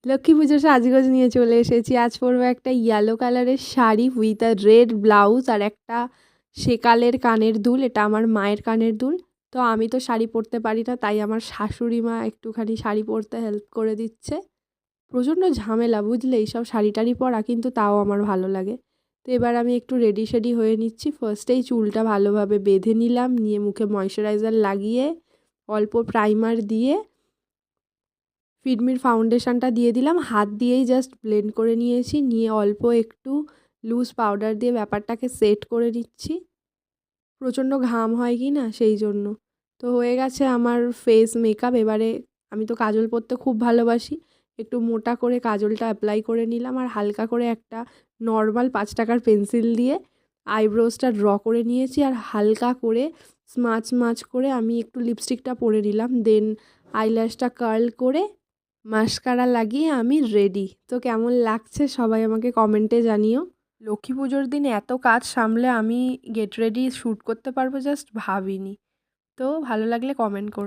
লক্ষ্মী পুজোর সাজগোজ নিয়ে চলে এসেছি। আজ পরবো একটা ইয়েলো কালারের sari with a red blouse আর একটা সেকালের কানের দুল। এটা আমার মায়ের কানের দুল। তো আমি তো শাড়ি পরতে পারি না, তাই আমার শাশুড়ি মা একটুখানি শাড়ি পরতে হেল্প করে দিচ্ছে। প্রচণ্ড ঝামেলা বুঝলে এইসব শাড়ি টাড়ি পরা, কিন্তু তাও আমার ভালো লাগে। তো এবার আমি একটু রেডি শেডি হয়ে নিচ্ছি। ফার্স্টেই চুলটা ভালোভাবে বেঁধে নিলাম, নিয়ে মুখে ময়শ্চারাইজার লাগিয়ে অল্প প্রাইমার দিয়ে ফিটমির ফাউন্ডেশনটা দিয়ে দিলাম। হাত দিয়েই জাস্ট ব্লেন্ড করে নিয়েছি, নিয়ে অল্প একটু লুজ পাউডার দিয়ে ব্যাপারটাকে সেট করে নিচ্ছি। প্রচণ্ড ঘাম হয় কি না সেই জন্য। তো হয়ে গেছে আমার ফেস মেকআপ। এবারে আমি তো কাজল পরতে খুব ভালোবাসি, একটু মোটা করে কাজলটা অ্যাপ্লাই করে নিলাম আর হালকা করে একটা নর্মাল 5 টাকার পেন্সিল দিয়ে আইব্রোসটা ড্র করে নিয়েছি। আর হালকা করে স্মাচ করে আমি একটু লিপস্টিকটা পরে নিলাম। দেন আইল্যাশটা কার্ল করে মাস্কারা লাগিয়ে আমি রেডি। তো কেমন লাগছে সবাই আমাকে কমেন্টে জানিও। লক্ষ্মী পুজোর দিন এত কাজ সামলে আমি গেট রেডি শ্যুট করতে পারবো জাস্ট ভাবিনি। তো ভালো লাগলে কমেন্ট করো।